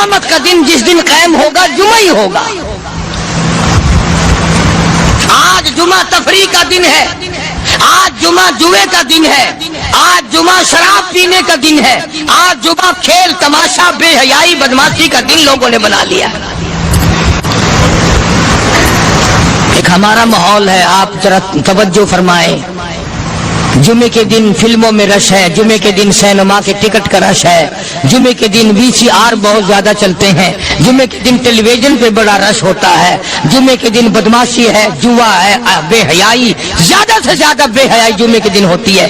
قیامت کا دن جس دن قائم ہوگا جمعہ ہی ہوگا. آج جمعہ تفریح کا دن ہے، آج جمعہ جوئے کا دن ہے، آج جمعہ شراب پینے کا دن ہے، آج جمعہ کھیل تماشا بے حیائی بدماشی کا دن لوگوں نے بنا لیا. ایک ہمارا ماحول ہے، آپ ذرا توجہ فرمائیں. جمعے کے دن فلموں میں رش ہے، جمعے کے دن سینما کے ٹکٹ کا رش ہے، جمعے کے دن VCR بہت زیادہ چلتے ہیں، جمعے کے دن ٹیلی ویژن پہ بڑا رش ہوتا ہے، جمعے کے دن بدماشی ہے، جوا ہے، بے حیائی، زیادہ سے زیادہ بے حیائی جمعے کے دن ہوتی ہے.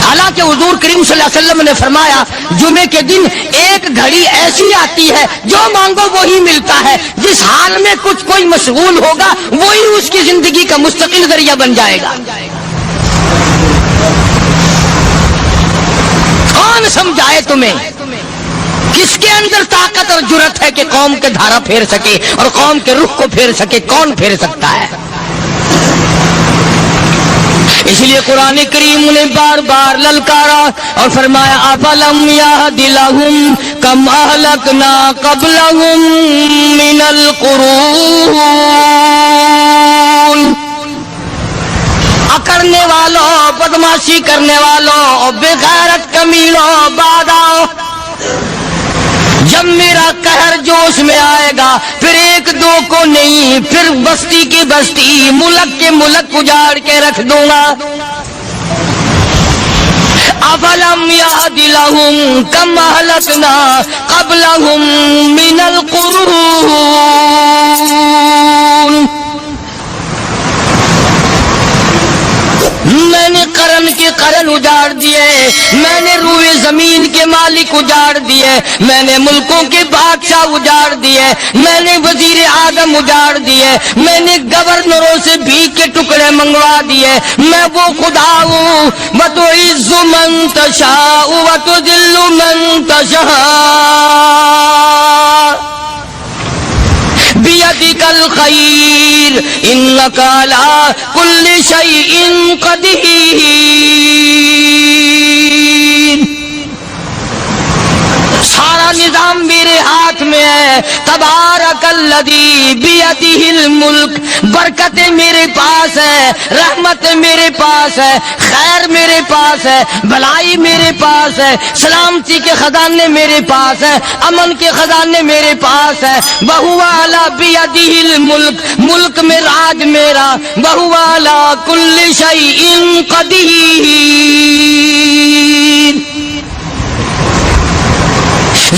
حالانکہ حضور کریم صلی اللہ علیہ وسلم نے فرمایا جمعے کے دن ایک گھڑی ایسی آتی ہے جو مانگو وہی ملتا ہے. جس حال میں کوئی مشغول ہوگا وہی اس کی زندگی کا مستقل ذریعہ بن جائے گا. کون سمجھائے تمہیں؟ کس کے اندر طاقت اور جرأت ہے کہ قوم کے دھارا پھیر سکے اور قوم کے رخ کو پھیر سکے؟ کون پھیر سکتا ہے؟ اس لیے قرآن کریم نے بار بار للکارا اور فرمایا افلم یہد لہم کم اہلکنا قبلہم من القرون. اکڑنے والوں، بدماشی کرنے والوں، بے غیرت کمیلوں، بعد آؤ. جب میرا قہر جوش میں آئے گا پھر ایک دو کو نہیں، پھر بستی کی بستی، ملک کے ملک اجاڑ کے رکھ دوں گا. افلم یہد لہم کم اہلکنا قبلہم من القرون. میں نے قرن کے قرن اجاڑ دیے، میں نے روئے زمین کے مالک اجاڑ دیے، میں نے ملکوں کے بادشاہ اجاڑ دیے، میں نے وزیر اعظم اجاڑ دیے، میں نے گورنروں سے بھیک کے ٹکڑے منگوا دیے. میں وہ خدا ہوں وَتُعِزُّ مَن تَشَاءُ وَتُذِلُّ مَن تَشَاءُ بِيَدِكَ الْخَيْرُ إِنَّكَ عَلَى كُلِّ شَيْءٍ قَدِيرٌ. سارا نظام میرے ہاتھ میں ہے. تبارک الذی بیدہ الملک. برکتیں میرے پاس ہے، رحمت میرے پاس ہے، خیر میرے پاس ہے، بھلائی میرے پاس ہے، سلامتی کے خزانے میرے پاس ہے، امن کے خزانے میرے پاس ہے. وَهُوَ عَلَى بِيَدِهِ الْمُلْكُ. ملک میں راج میرا. وَهُوَ عَلَى كُلِّ شَيْءٍ قَدِيرٌ.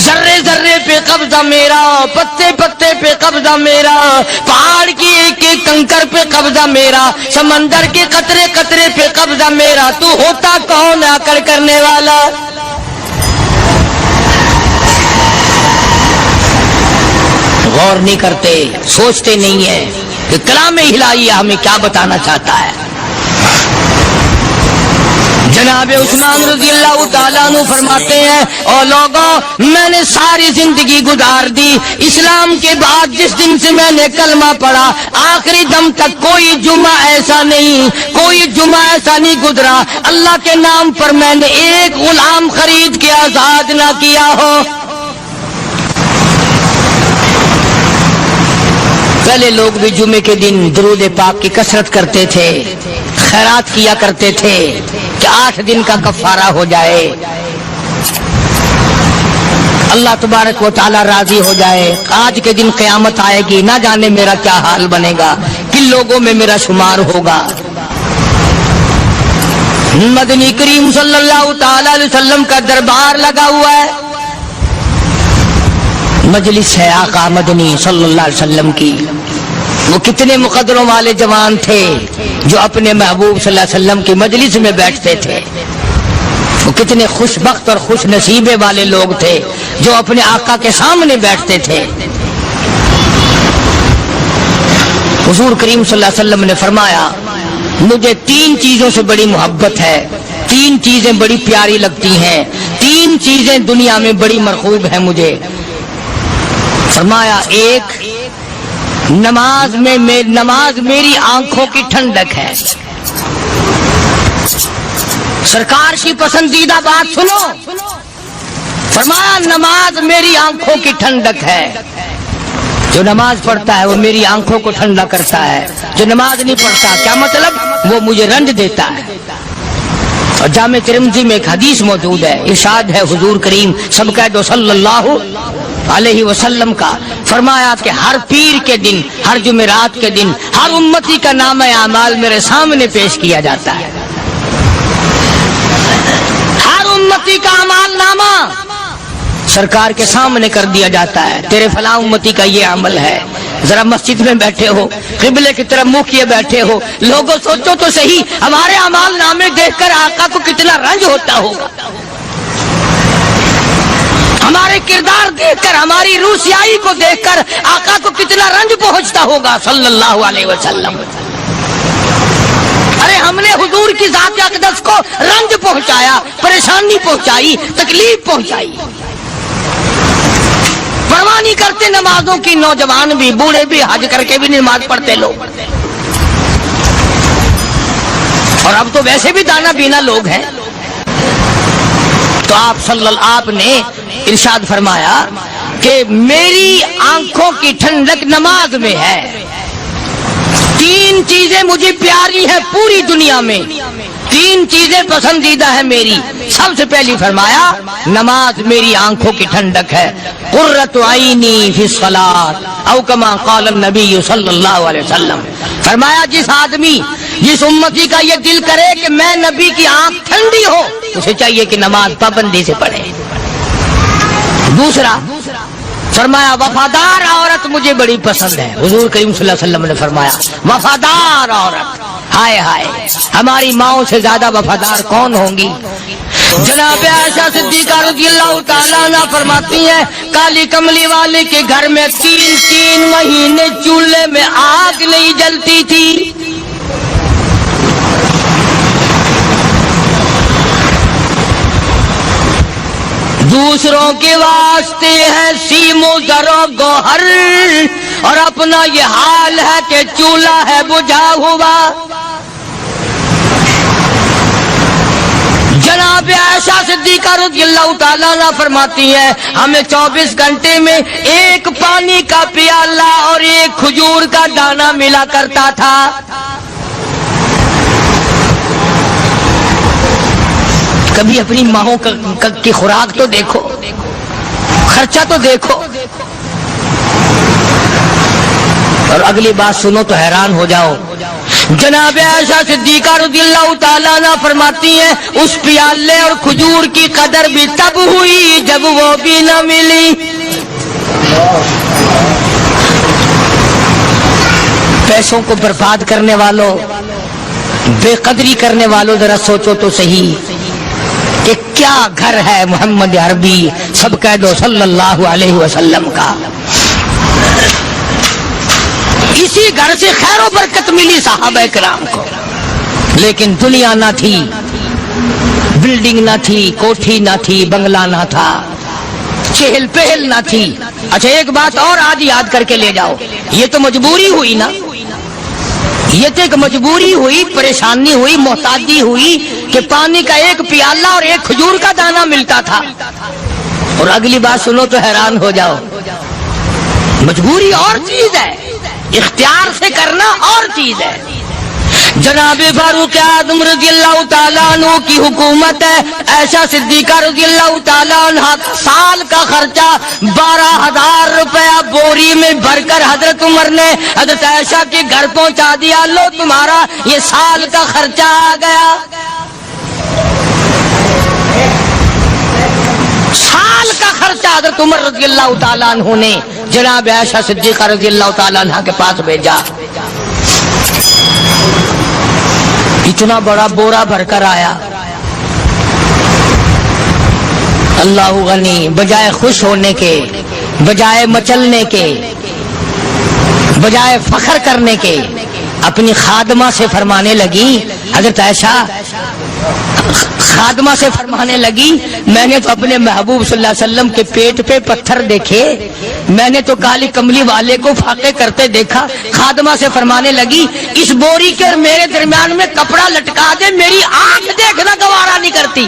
ذرے ذرے پہ قبضہ میرا، پتے پتے پہ قبضہ میرا، پہاڑ کی ایک ایک کنکر پہ قبضہ میرا، سمندر کے قطرے قطرے پہ قبضہ میرا. تو ہوتا کون آ کر کرنے والا؟ غور نہیں کرتے، سوچتے نہیں ہیں کہ کلام الہیہ ہمیں کیا بتانا چاہتا ہے. جناب عثمان رضی اللہ تعالیٰ عنہ فرماتے ہیں اور لوگوں میں نے ساری زندگی گزار دی، اسلام کے بعد جس دن سے میں نے کلمہ پڑھا آخری دم تک کوئی جمعہ ایسا نہیں، کوئی جمعہ ایسا نہیں گزرا اللہ کے نام پر میں نے ایک غلام خرید کے آزاد نہ کیا ہو. پہلے لوگ بھی جمعے کے دن درود پاک کی کثرت کرتے تھے، خیرات کیا کرتے تھے کہ 8 دن کا کفارہ ہو جائے، اللہ تبارک و تعالی راضی ہو جائے. آج کے دن قیامت آئے گی، نہ جانے میرا کیا حال بنے گا، کن لوگوں میں میرا شمار ہوگا. مدنی کریم صلی اللہ تعالی علیہ وسلم کا دربار لگا ہوا ہے، مجلس ہے آقا مدنی صلی اللہ علیہ وسلم کی. وہ کتنے مقدروں والے جوان تھے جو اپنے محبوب صلی اللہ علیہ وسلم کی مجلس میں بیٹھتے تھے. وہ کتنے خوش بخت اور خوش نصیبے والے لوگ تھے جو اپنے آقا کے سامنے بیٹھتے تھے. حضور کریم صلی اللہ علیہ وسلم نے فرمایا مجھے 3 چیزوں سے بڑی محبت ہے، 3 چیزیں بڑی پیاری لگتی ہیں، 3 چیزیں دنیا میں بڑی مرغوب ہیں مجھے. فرمایا ایک نماز میری آنکھوں کی ٹھنڈک ہے. سرکار کی پسندیدہ بات سنو، فرمایا نماز میری آنکھوں کی ٹھنڈک ہے، جو نماز پڑھتا ہے وہ میری آنکھوں کو ٹھنڈا کرتا ہے، جو نماز نہیں پڑھتا کیا مطلب وہ مجھے رنج دیتا ہے۔ اور جامع ترمذی میں ایک حدیث موجود ہے، ارشاد ہے حضور کریم سب کہہ دو صلی اللہ علیہ وسلم کا، فرمایا کہ ہر پیر کے دن، ہر جمعرات کے دن ہر امتی کا نامہ اعمال میرے سامنے پیش کیا جاتا ہے، ہر امتی کا اعمال نامہ سرکار کے سامنے کر دیا جاتا ہے، تیرے فلاں امتی کا یہ عمل ہے۔ ذرا مسجد میں بیٹھے ہو، قبلے کی طرف منہ کیے بیٹھے ہو، لوگوں سوچو تو صحیح ہمارے اعمال نامے دیکھ کر آقا کو کتنا رنج ہوتا ہوگا، ہمارے کردار دیکھ کر، ہماری روح سیاہی کو دیکھ کر آقا کو کتنا رنج پہنچتا ہوگا صلی اللہ علیہ وسلم۔ ارے ہم نے حضور کی ذات اقدس کو رنج پہنچایا، پریشانی پہنچائی، تکلیف پہنچائی، پرواہ نہیں کرتے نمازوں کی، نوجوان بھی بوڑھے بھی حج کر کے بھی نماز پڑھتے لوگ، اور اب تو ویسے بھی دانا بینا لوگ ہیں۔ تو آپ نے ارشاد فرمایا کہ میری آنکھوں کی ٹھنڈک نماز میں ہے، تین چیزیں مجھے پیاری ہیں پوری دنیا میں، تین چیزیں پسندیدہ ہیں میری۔ سب سے پہلی فرمایا نماز میری آنکھوں کی ٹھنڈک ہے، قرۃ عینی فی الصلاۃ او کما قال النبی صلی اللہ علیہ وسلم، فرمایا جس آدمی، جس امتی کا یہ دل کرے کہ میں نبی کی آنکھ ٹھنڈی ہو، اسے چاہیے کہ نماز پابندی سے پڑھے۔ دوسرا فرمایا وفادار عورت مجھے بڑی پسند ہے، حضور کریم صلی اللہ علیہ وسلم نے فرمایا وفادار عورت، ہائے ہائے ہماری ماؤں سے زیادہ وفادار کون ہوں گی؟ جناب عائشہ صدیقہ رضی اللہ تعالیٰ عنہ فرماتی ہیں کالی کملی والے کے گھر میں 3 مہینے چولہے میں آگ نہیں جلتی تھی، دوسروں کے واسطے ہے سیم و زر و گوہر، اور اپنا یہ حال ہے کہ چولہا ہے بجھا ہوا۔ جناب عائشہ صدیقہ رضی اللہ تعالیٰ عنہ فرماتی ہیں ہمیں 24 گھنٹے میں ایک پانی کا پیالہ اور ایک کھجور کا دانہ ملا کرتا تھا۔ کبھی اپنی ماؤں کی خوراک تو دیکھو، خرچہ تو دیکھو، اور اگلی بات سنو تو حیران ہو جاؤ۔ جناب عائشہ صدیقہ رضی اللہ تعالیٰ عنہ فرماتی ہیں اس پیالے اور کھجور کی قدر بھی تب ہوئی جب وہ بھی نہ ملی۔ پیسوں کو برباد کرنے والوں، بے قدری کرنے والوں، ذرا سوچو تو صحیح کہ کیا گھر ہے محمد عربی سب کہہ دو صلی اللہ علیہ وسلم کا۔ اسی گھر سے خیر و برکت ملی صحابہ کرام کو، لیکن دنیا نہ تھی، بلڈنگ نہ تھی، کوٹھی نہ تھی، بنگلہ نہ تھا، چہل پہل نہ تھی۔ اچھا ایک بات اور آج یاد کر کے لے جاؤ، یہ تو مجبوری ہوئی نا، یہ تو ایک مجبوری ہوئی، پریشانی ہوئی، محتاجی ہوئی کہ پانی کا ایک پیالہ اور ایک کھجور کا دانہ ملتا تھا۔ اور اگلی بات سنو تو حیران ہو جاؤ، مجبوری اور چیز ہے، اختیار سے کرنا اور چیز ہے۔ جناب فاروق اعظم رضی اللہ تعالیٰ عنہ کی حکومت ہے، عائشہ صدیقہ رضی اللہ تعالیٰ عنہ سال کا خرچہ 12,000 روپیہ بوری میں بھر کر حضرت عمر نے حضرت عائشہ کے گھر پہنچا دیا، لو تمہارا یہ سال کا خرچہ آ گیا۔ سال کا خرچہ حضرت عمر رضی اللہ تعالیٰ عنہ نے جناب عائشہ صدیقہ رضی اللہ تعالیٰ عنہ کے پاس بھیجا۔ اتنا بڑا بورا بھر کر آیا، اللہ غنی، بجائے خوش ہونے کے، بجائے مچلنے کے، بجائے فخر کرنے کے، اپنی خادمہ سے فرمانے لگی، حضرت عائشہ خادمہ سے فرمانے لگی میں نے تو اپنے محبوب صلی اللہ علیہ وسلم کے پیٹ پہ پتھر دیکھے، میں نے تو کالی کملی والے کو فاقے کرتے دیکھا۔ خادمہ سے فرمانے لگی اس بوری کے اور میرے درمیان میں کپڑا لٹکا دے، میری آنکھ دیکھنا گوارا نہیں کرتی۔